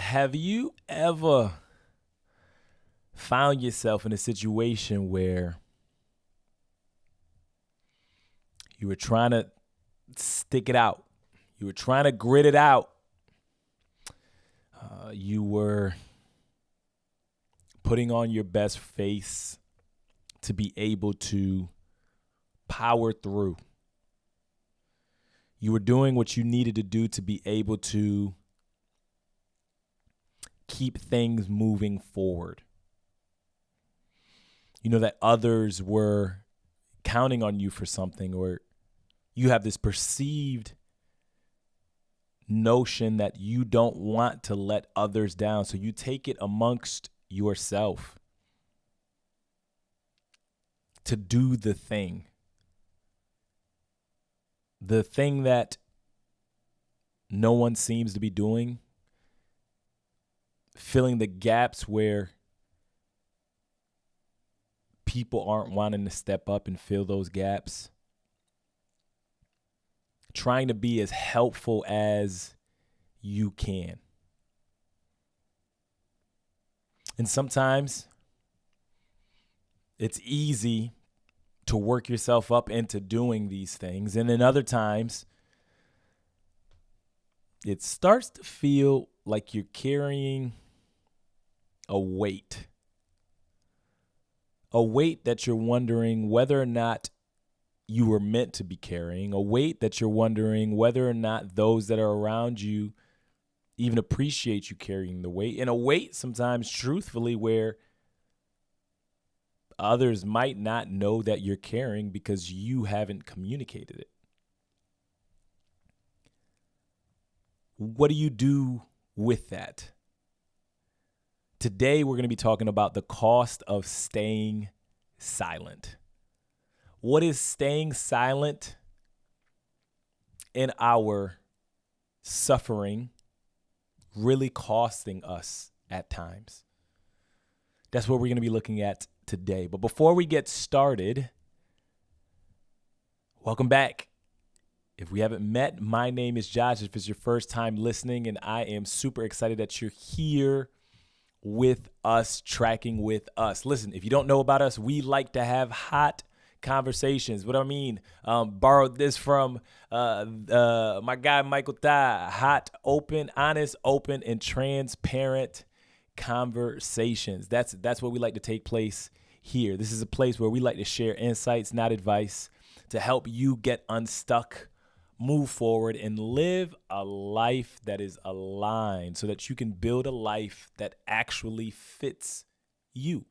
Have you ever found yourself in a situation where you were trying to stick it out? You were trying to grit it out. You were putting on your best face to be able to power through. You were doing what you needed to do to be able to keep things moving forward. You know that others were counting on you for something, or you have this perceived notion that you don't want to let others down, so you take it amongst yourself to do the thing that no one seems to be doing, filling the gaps where people aren't wanting to step up and fill those gaps, trying to be as helpful as you can. And sometimes it's easy to work yourself up into doing these things. And then other times, it starts to feel like you're carrying a weight that you're wondering whether or not you were meant to be carrying, a weight that you're wondering whether or not those that are around you even appreciate you carrying the weight, and a weight sometimes, truthfully, where others might not know that you're carrying because you haven't communicated it. What do you do with that? Today, we're going to be talking about the cost of staying silent. What is staying silent in our suffering really costing us at times? That's what we're going to be looking at today. But before we get started, welcome back. If we haven't met, my name is Josh. If it's your first time listening, and I am super excited that you're here with us, tracking with us. Listen, if you don't know about us, we like to have hot conversations. What I mean, borrowed this from my guy Michael Thai. Hot, open, honest, open, and transparent conversations. That's what we like to take place here. This is a place where we like to share insights, not advice, to help you get unstuck, move forward, and live a life that is aligned so that you can build a life that actually fits you.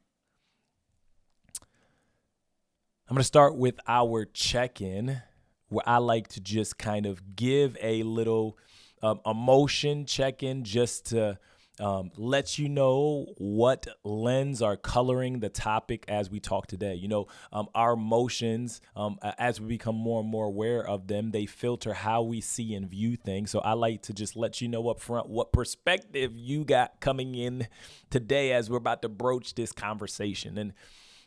I'm going to start with our check-in, where I like to just kind of give a little emotion check-in just to let you know what lens are coloring the topic as we talk today. You know, our emotions, as we become more and more aware of them, they filter how we see and view things. So I like to just let you know up front what perspective you got coming in today as we're about to broach this conversation. And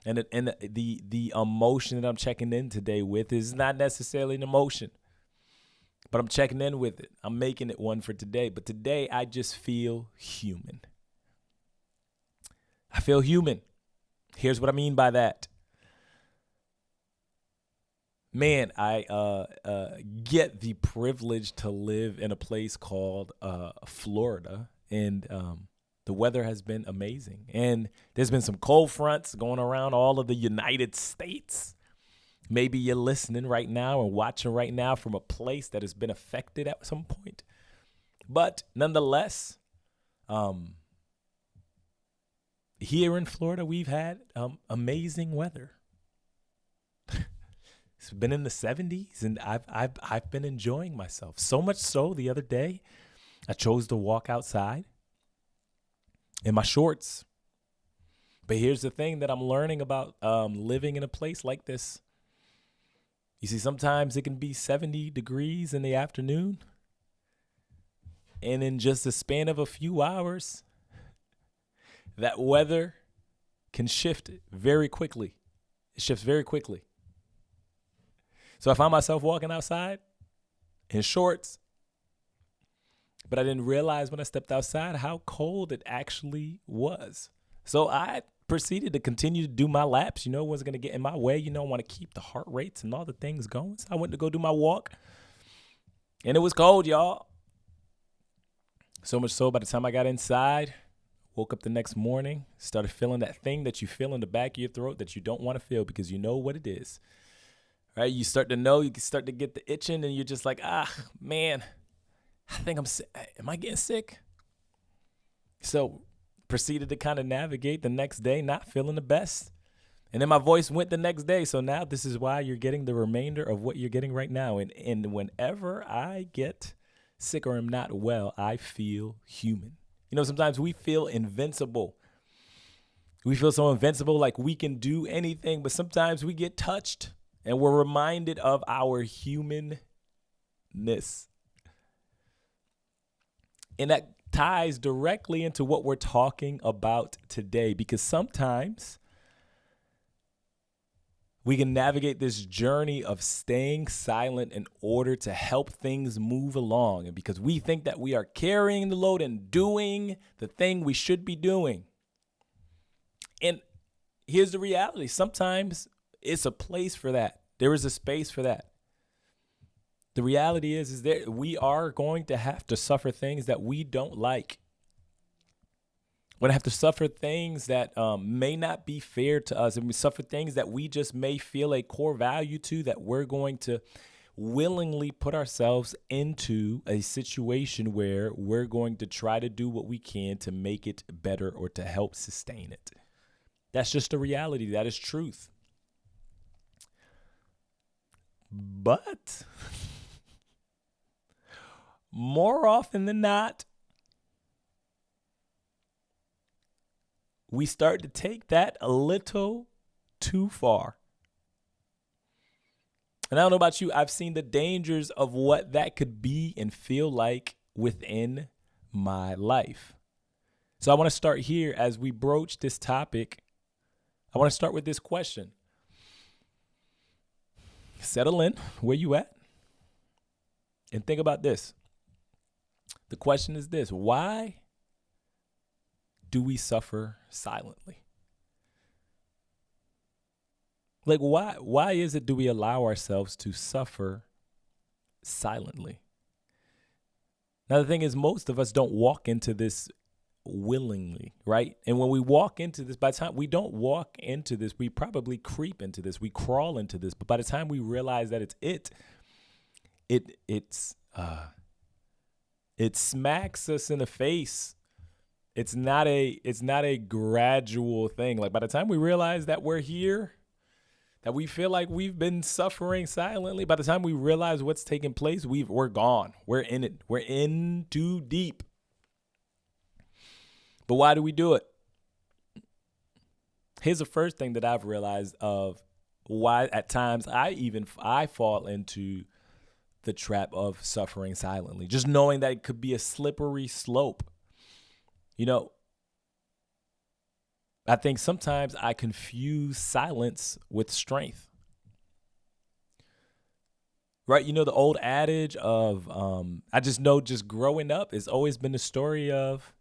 the emotion that I'm checking in today with is not necessarily an emotion, but I'm checking in with it. I'm making it one for today. But today, I just feel human. I feel human. Here's what I mean by that. Man, I get the privilege to live in a place called Florida, and the weather has been amazing. And there's been some cold fronts going around all of the United States. Maybe you're listening right now and watching right now from a place that has been affected at some point. But nonetheless, here in Florida, we've had amazing weather. It's been in the 70s, and I've been enjoying myself. So much so, the other day, I chose to walk outside in my shorts. But here's the thing that I'm learning about living in a place like this. You see, sometimes it can be 70 degrees in the afternoon, and in just a span of a few hours, that weather can shift very quickly. It shifts very quickly. So I found myself walking outside in shorts, but I didn't realize when I stepped outside how cold it actually was. So I proceeded to continue to do my laps. It wasn't going to get in my way. I want to keep the heart rates and all the things going. So I went to go do my walk, and it was cold, y'all. So much so by the time I got inside, woke up the next morning, started feeling that thing that you feel in the back of your throat that you don't want to feel because you know what it is. Right? You start to know, you start to get the itching, and you're just like, man, I think I'm sick. Am I getting sick? So proceeded to kind of navigate the next day, not feeling the best. And then my voice went the next day. So now this is why you're getting the remainder of what you're getting right now. And whenever I get sick or am not well, I feel human. Sometimes we feel invincible. We feel so invincible, like we can do anything, but sometimes we get touched and we're reminded of our humanness. And that ties directly into what we're talking about today, because sometimes we can navigate this journey of staying silent in order to help things move along. And because we think that we are carrying the load and doing the thing we should be doing. And here's the reality. Sometimes it's a place for that. There is a space for that. The reality is that we are going to have to suffer things that we don't like. We're going to have to suffer things that may not be fair to us. And we suffer things that we just may feel a core value to, that we're going to willingly put ourselves into a situation where we're going to try to do what we can to make it better or to help sustain it. That's just a reality. That is truth. But more often than not, we start to take that a little too far. And I don't know about you, I've seen the dangers of what that could be and feel like within my life. So I want to start here as we broach this topic. I want to start with this question. Settle in where you at and think about this. The question is this: why do we suffer silently? Like, why is it do we allow ourselves to suffer silently? Now, the thing is, most of us don't walk into this willingly, right? And when we walk into this, by the time we don't walk into this, we probably creep into this, we crawl into this. But by the time we realize that it smacks us in the face. It's not a gradual thing. Like, by the time we realize that we're here, that we feel like we've been suffering silently, by the time we realize what's taking place, we're gone. We're in it. We're in too deep. But why do we do it? Here's the first thing that I've realized of why at times I fall into the trap of suffering silently. Just knowing that it could be a slippery slope. I think sometimes I confuse silence with strength. Right? The old adage of, I just know just growing up, it's always been the story of,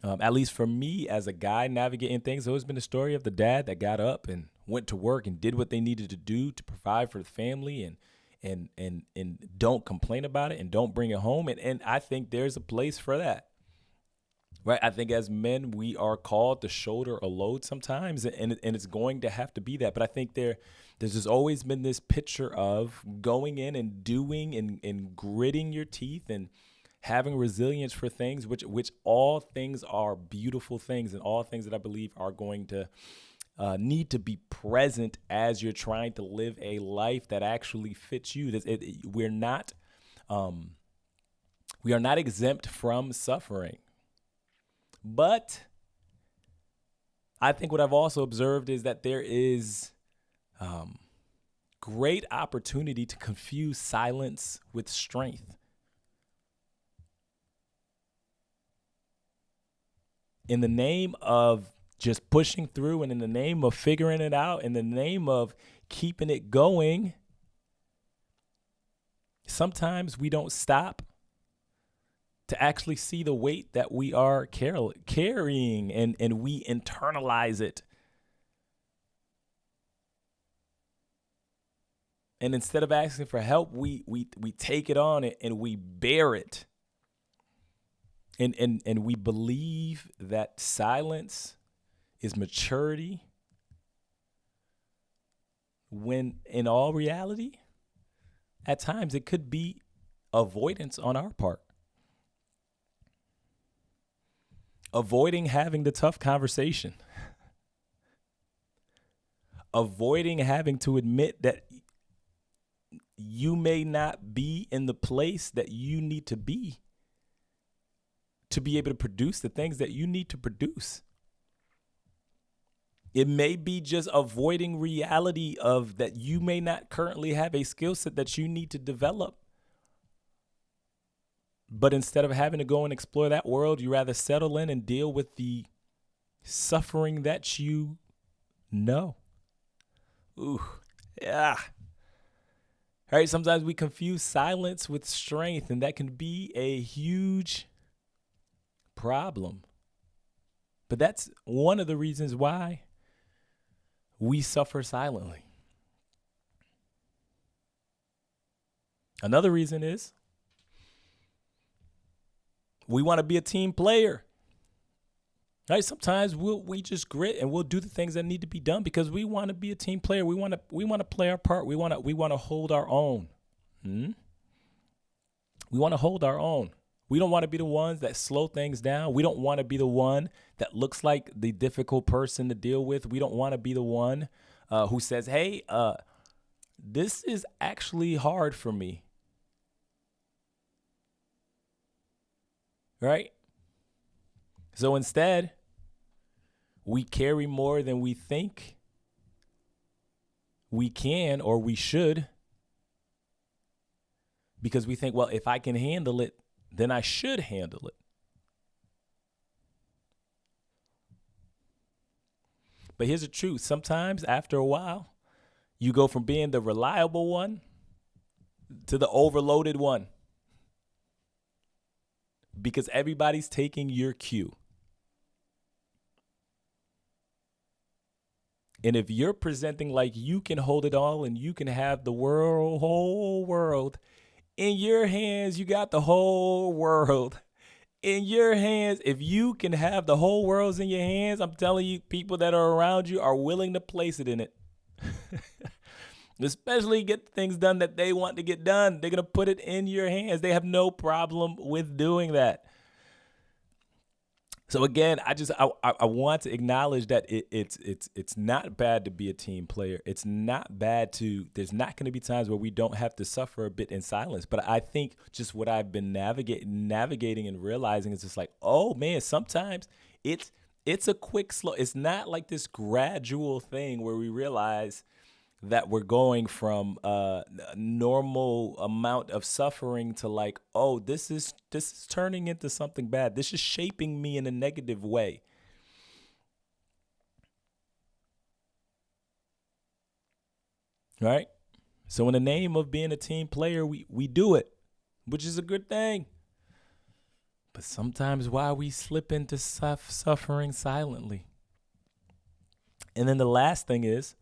at least for me as a guy navigating things, it's always been the story of the dad that got up and went to work and did what they needed to do to provide for the family and don't complain about it and don't bring it home. And I think there's a place for that. Right. I think as men, we are called to shoulder a load sometimes, and it's going to have to be that. But I think there's just always been this picture of going in and doing and gritting your teeth and having resilience for things, which all things are beautiful things, and all things that I believe are going to need to be present as you're trying to live a life that actually fits you. We are not exempt from suffering. But I think what I've also observed is that there is great opportunity to confuse silence with strength. In the name of just pushing through, and in the name of figuring it out, in the name of keeping it going, sometimes we don't stop to actually see the weight that we are carrying, and we internalize it. And instead of asking for help, we take it on and we bear it. And we believe that silence is maturity, when in all reality, at times it could be avoidance on our part. Avoiding having the tough conversation. Avoiding having to admit that you may not be in the place that you need to be able to produce the things that you need to produce. It may be just avoiding reality of that you may not currently have a skill set that you need to develop. But instead of having to go and explore that world, you rather settle in and deal with the suffering that you know. Ooh, yeah. All right, sometimes we confuse silence with strength, and that can be a huge problem. But that's one of the reasons why we suffer silently. Another reason is we want to be a team player. Right? Sometimes we just grit and we'll do the things that need to be done because we want to be a team player. We want to play our part. We want to hold our own. We want to hold our own. We don't want to be the ones that slow things down. We don't want to be the one that looks like the difficult person to deal with. We don't want to be the one who says, hey, this is actually hard for me. Right? So instead, we carry more than we think we can or we should, because we think, well, if I can handle it, then I should handle it. But here's the truth. Sometimes after a while, you go from being the reliable one to the overloaded one, because everybody's taking your cue. And if you're presenting like you can hold it all and you can have the whole world in your hands, you got the whole world in your hands. If you can have the whole world in your hands, I'm telling you, people that are around you are willing to place it in it. Especially get things done that they want to get done. They're going to put it in your hands. They have no problem with doing that. So again, I want to acknowledge that it's not bad to be a team player. It's not bad there's not going to be times where we don't have to suffer a bit in silence. But I think just what I've been navigating and realizing is just like, oh man, sometimes it's a quick slow. It's not like this gradual thing where we realize that we're going from a normal amount of suffering to like, oh, this is turning into something bad. This is shaping me in a negative way. Right? So in the name of being a team player, we do it, which is a good thing. But sometimes why we slip into suffering silently. And then the last thing is,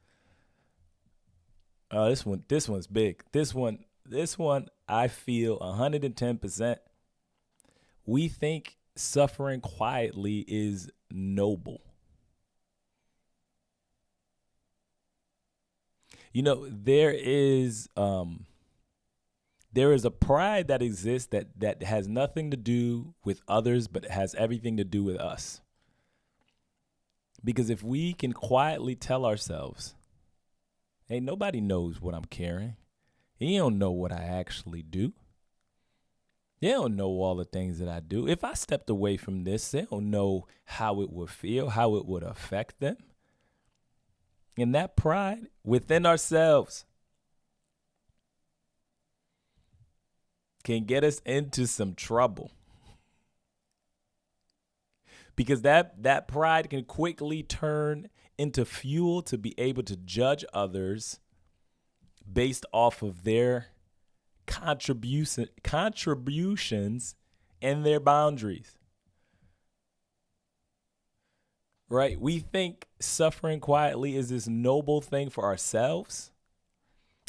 this one's big. This one, I feel 110%. We think suffering quietly is noble. You know, there is a pride that exists that has nothing to do with others, but it has everything to do with us. Because if we can quietly tell ourselves, hey, nobody knows what I'm carrying. You don't know what I actually do. They don't know all the things that I do. If I stepped away from this, they don't know how it would feel, how it would affect them. And that pride within ourselves can get us into some trouble. Because that pride can quickly turn into fuel to be able to judge others based off of their contributions and their boundaries. Right? We think suffering quietly is this noble thing for ourselves.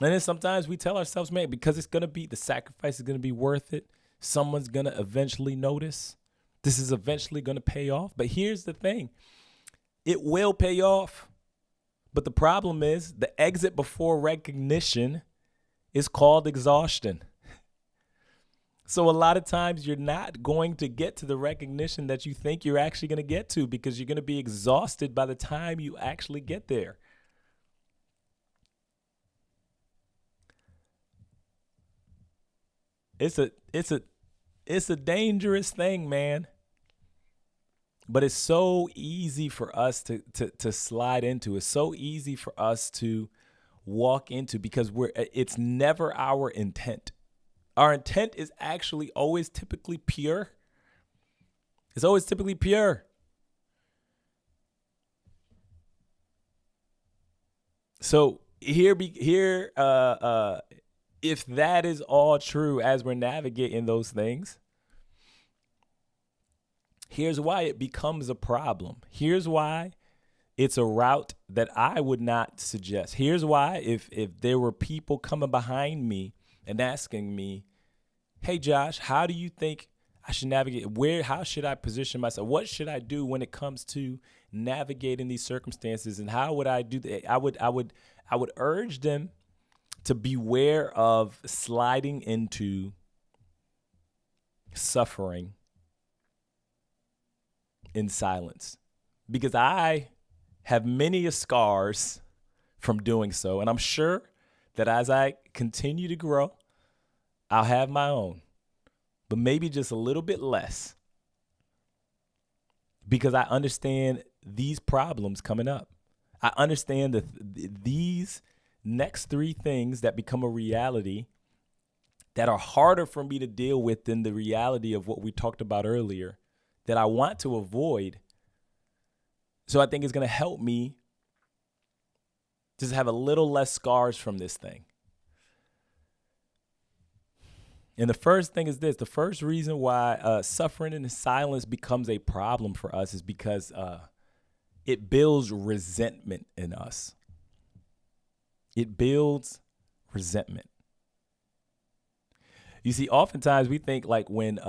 And then sometimes we tell ourselves, man, because it's going to be, the sacrifice is going to be worth it. Someone's going to eventually notice. This is eventually going to pay off. But here's the thing. It will pay off. But the problem is the exit before recognition is called exhaustion. So a lot of times you're not going to get to the recognition that you think you're actually going to get to because you're going to be exhausted by the time you actually get there. It's a dangerous thing, man. But it's so easy for us to slide into. It's so easy for us to walk into because it's never our intent. Our intent is actually always typically pure. It's always typically pure. So here, if that is all true as we're navigating those things, here's why it becomes a problem. Here's why it's a route that I would not suggest. Here's why if there were people coming behind me and asking me, hey, Josh, how do you think I should navigate? How should I position myself? What should I do when it comes to navigating these circumstances? And how would I do that? I would urge them to beware of sliding into suffering in silence, because I have many scars from doing so. And I'm sure that as I continue to grow, I'll have my own, but maybe just a little bit less, because I understand these problems coming up. I understand that these next three things that become a reality that are harder for me to deal with than the reality of what we talked about earlier, that I want to avoid. So I think it's going to help me just have a little less scars from this thing. And the first thing is this. The first reason why suffering in silence becomes a problem for us is because it builds resentment in us. It builds resentment. You see, oftentimes we think like when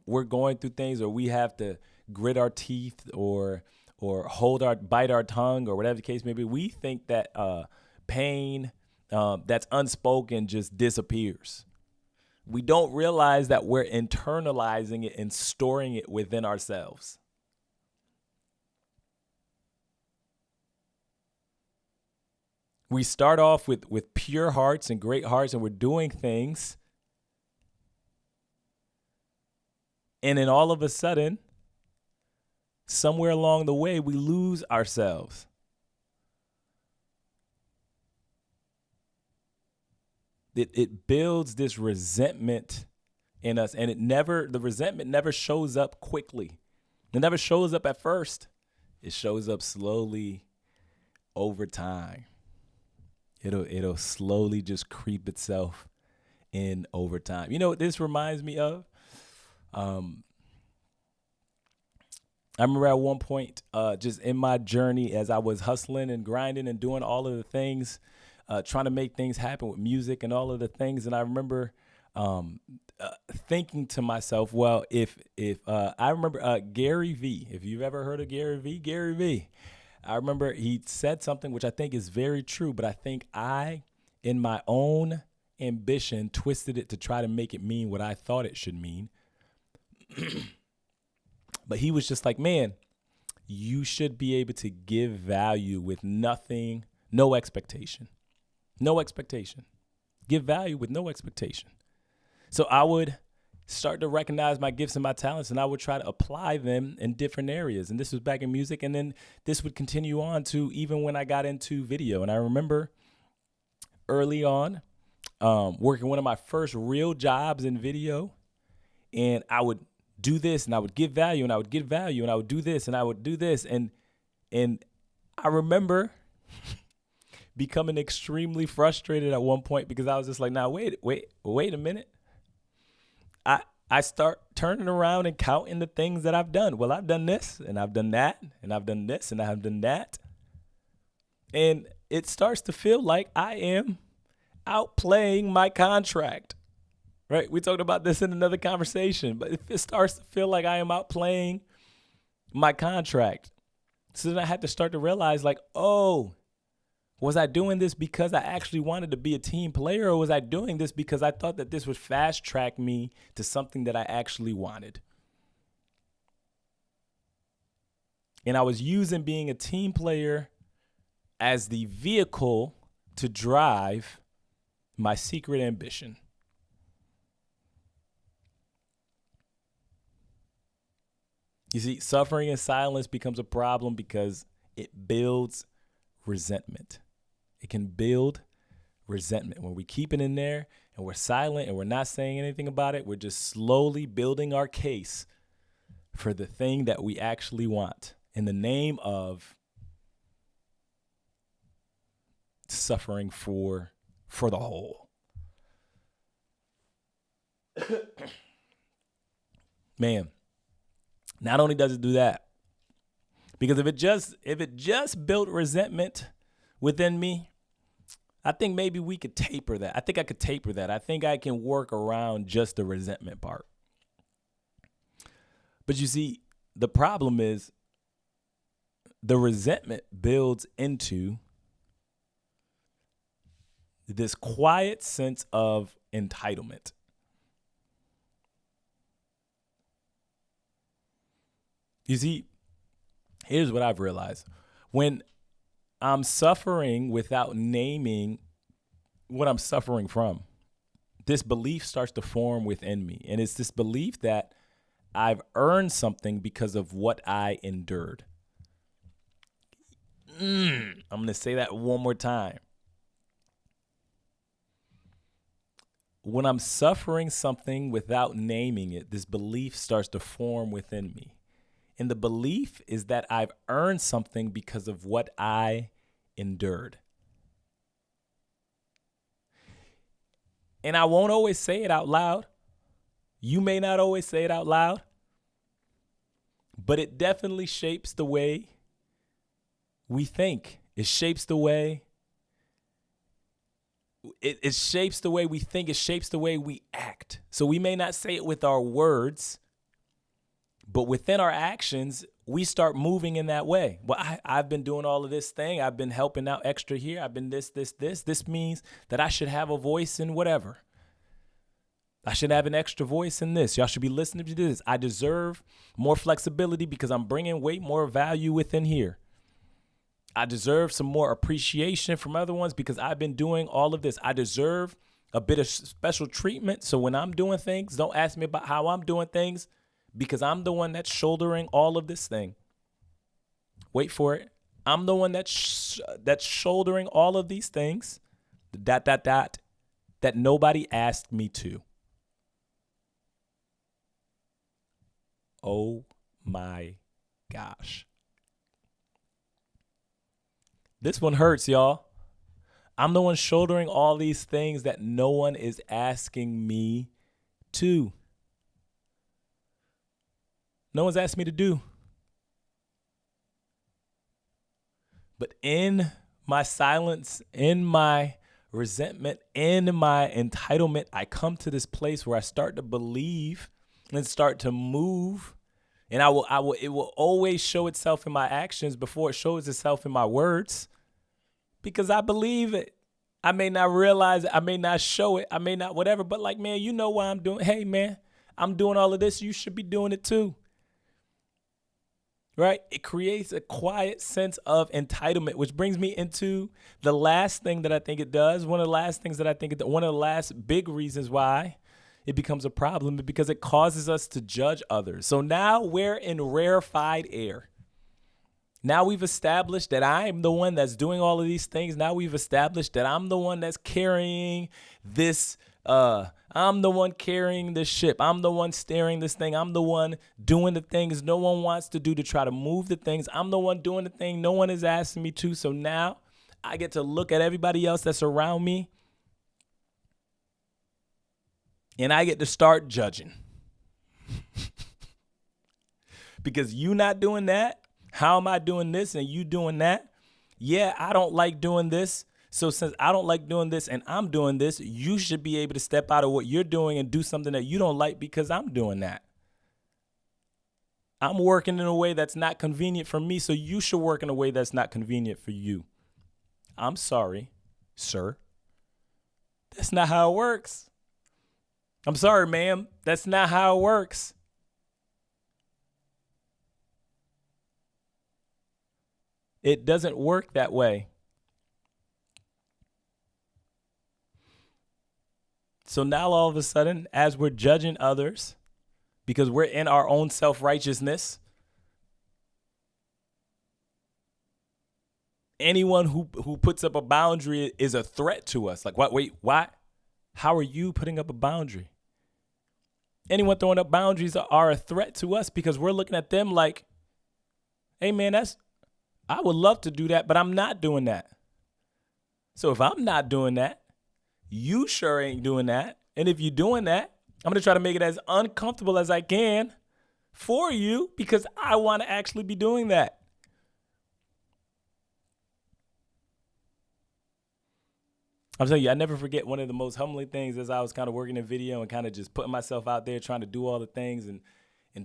we're going through things, or we have to grit our teeth or bite our tongue, or whatever the case may be, we think that pain that's unspoken just disappears. We don't realize that we're internalizing it and storing it within ourselves. We start off with pure hearts and great hearts, and we're doing things. And then all of a sudden, somewhere along the way, we lose ourselves. It builds this resentment in us, and the resentment never shows up quickly. It never shows up at first. It shows up slowly over time. It'll slowly just creep itself in over time. You know what this reminds me of? I remember at one point, just in my journey, as I was hustling and grinding and doing all of the things, trying to make things happen with music and all of the things. And I remember thinking to myself, well, if I remember Gary V, if you've ever heard of Gary V, I remember he said something which I think is very true, but I think I, in my own ambition, twisted it to try to make it mean what I thought it should mean. But he was just like, man, you should be able to give value with nothing, no expectation. No expectation. Give value with no expectation. So I would start to recognize my gifts and my talents, and I would try to apply them in different areas. And this was back in music, and then this would continue on to even when I got into video. And I remember early on working one of my first real jobs in video, and I would do this, and I would give value, and I would give value, and I would do this, and I would do this. And I remember becoming extremely frustrated at one point, because I was just like, now, wait a minute. I start turning around and counting the things that I've done. Well, I've done this and I've done that and I've done this and I've done that. And it starts to feel like I am outplaying my contract, right? We talked about this in another conversation, but if it starts to feel like I am outplaying my contract, so then I had to start to realize like, oh, was I doing this because I actually wanted to be a team player, or was I doing this because I thought that this would fast track me to something that I actually wanted? And I was using being a team player as the vehicle to drive my secret ambition. You see, suffering in silence becomes a problem because it builds resentment. It can build resentment. When we keep it in there and we're silent and we're not saying anything about it, we're just slowly building our case for the thing that we actually want in the name of suffering for the whole. Man, not only does it do that, because if it just built resentment within me, I think maybe we could taper that. I think I could taper that. I think I can work around just the resentment part. But you see, the problem is the resentment builds into this quiet sense of entitlement. You see, here's what I've realized. When I'm suffering without naming what I'm suffering from, this belief starts to form within me. And it's this belief that I've earned something because of what I endured. I'm going to say that one more time. When I'm suffering something without naming it, this belief starts to form within me. And the belief is that I've earned something because of what I endured. And I won't always say it out loud. You may not always say it out loud. But it definitely shapes the way we think. It shapes the way. It shapes the way we think. It shapes the way we act. So we may not say it with our words, but within our actions, we start moving in that way. Well, I've been doing all of this thing. I've been helping out extra here. I've been this. This means that I should have a voice in whatever. I should have an extra voice in this. Y'all should be listening to this. I deserve more flexibility because I'm bringing way more value within here. I deserve some more appreciation from other ones because I've been doing all of this. I deserve a bit of special treatment. So when I'm doing things, don't ask me about how I'm doing things, because I'm the one that's shouldering all of this thing. Wait for it. I'm the one that's shouldering all of these things, that nobody asked me to. Oh my gosh. This one hurts, y'all. I'm the one shouldering all these things that no one is asking me to. No one's asked me to do. But in my silence, in my resentment, in my entitlement, I come to this place where I start to believe and start to move. And it will always show itself in my actions before it shows itself in my words, because I believe it. I may not realize it. I may not show it. I may not whatever. But like, man, you know why I'm doing. Hey, man, I'm doing all of this. You should be doing it too. Right? It creates a quiet sense of entitlement, which brings me into the last thing that I think it does. One of the last big reasons why it becomes a problem is because it causes us to judge others. So now we're in rarefied air. Now we've established that I'm the one that's doing all of these things. Now we've established that I'm the one that's carrying this. I'm the one carrying this ship. I'm the one steering this thing. I'm the one doing the things no one wants to do to try to move the things. I'm the one doing the thing no one is asking me to. So now I get to look at everybody else that's around me, and I get to start judging. because you not doing that, how am I doing this and you doing that? Yeah, I don't like doing this. So since I don't like doing this and I'm doing this, you should be able to step out of what you're doing and do something that you don't like because I'm doing that. I'm working in a way that's not convenient for me, so you should work in a way that's not convenient for you. I'm sorry, sir. That's not how it works. I'm sorry, ma'am. That's not how it works. It doesn't work that way. So now all of a sudden, as we're judging others, because we're in our own self-righteousness, anyone who puts up a boundary is a threat to us. Like, what? Wait, why? How are you putting up a boundary? Anyone throwing up boundaries are a threat to us because we're looking at them like, hey, man, I would love to do that, but I'm not doing that. So if I'm not doing that, you sure ain't doing that. And if you're doing that, I'm going to try to make it as uncomfortable as I can for you because I want to actually be doing that. I'm telling you, I never forget one of the most humbling things as I was kind of working in video and kind of just putting myself out there trying to do all the things and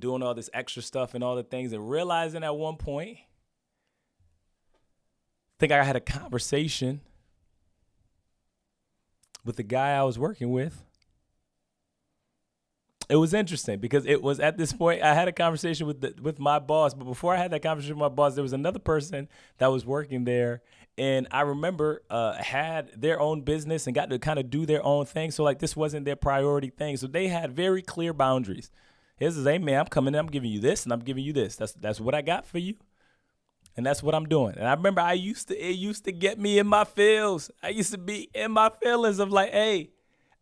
doing all this extra stuff and all the things and realizing at one point, I think I had a conversation with the guy I was working with. It was interesting because it was at this point I had a conversation with my boss, but before I had that conversation with my boss, there was another person that was working there, and I remember had their own business and got to kind of do their own thing. So like this wasn't their priority thing. So they had very clear boundaries. Here's the hey man, I'm coming in, I'm giving you this, and I'm giving you this. That's what I got for you, and that's what I'm doing. And I remember it used to get me in my feels. I used to be in my feelings of like, hey,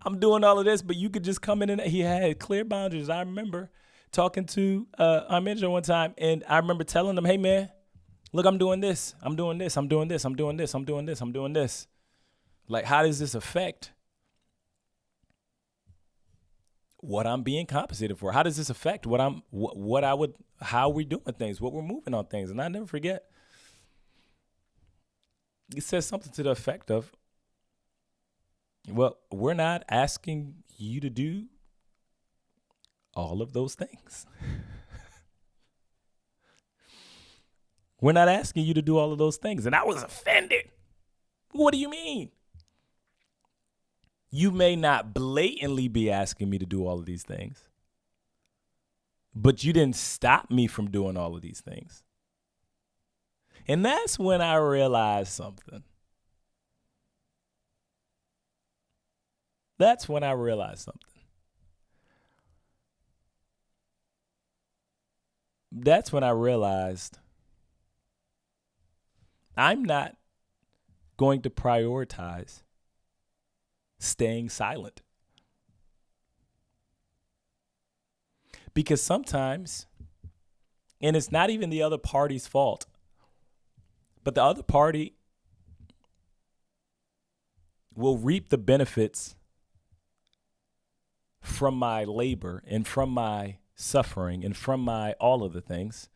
I'm doing all of this, but you could just come in and he had clear boundaries. I remember talking to our manager one time, and I remember telling him, hey, man, look, I'm doing this. I'm doing this. I'm doing this. I'm doing this. I'm doing this. I'm doing this. Like, how does this affect what I'm being compensated for? How does this affect how we're doing things, what we're moving on things? And I never forget. He says something to the effect of, well, we're not asking you to do all of those things. We're not asking you to do all of those things. And I was offended. What do you mean? You may not blatantly be asking me to do all of these things, but you didn't stop me from doing all of these things. And that's when I realized something. That's when I realized something. That's when I realized I'm not going to prioritize staying silent. Because sometimes, and it's not even the other party's fault, but the other party will reap the benefits from my labor and from my suffering and from my all of the things.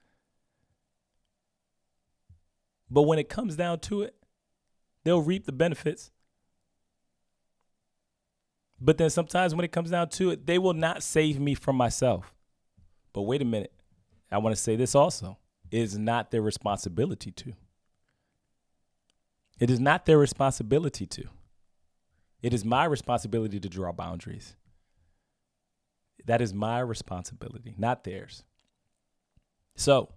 But when it comes down to it, they'll reap the benefits. But then sometimes when it comes down to it, they will not save me from myself. But wait a minute. I want to say this also. It is not their responsibility to. It is not their responsibility to. It is my responsibility to draw boundaries. That is my responsibility, not theirs. So,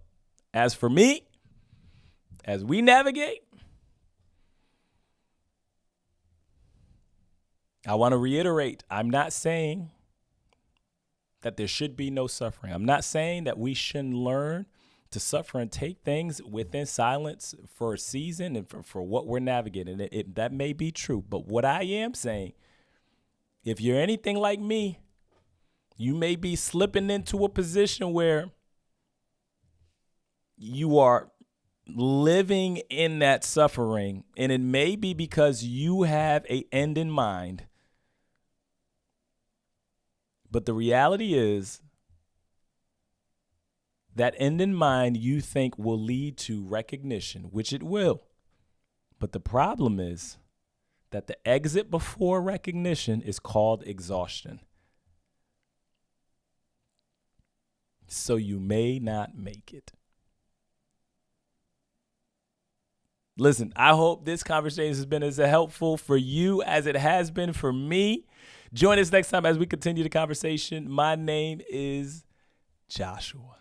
as for me, as we navigate, I want to reiterate, I'm not saying that there should be no suffering. I'm not saying that we shouldn't learn to suffer and take things within silence for a season and for what we're navigating. That may be true, but what I am saying, if you're anything like me, you may be slipping into a position where you are living in that suffering, and it may be because you have an end in mind. But the reality is, That end in mind you think will lead to recognition, which it will. But the problem is that the exit before recognition is called exhaustion. So you may not make it. Listen, I hope this conversation has been as helpful for you as it has been for me. Join us next time as we continue the conversation. My name is Joshua.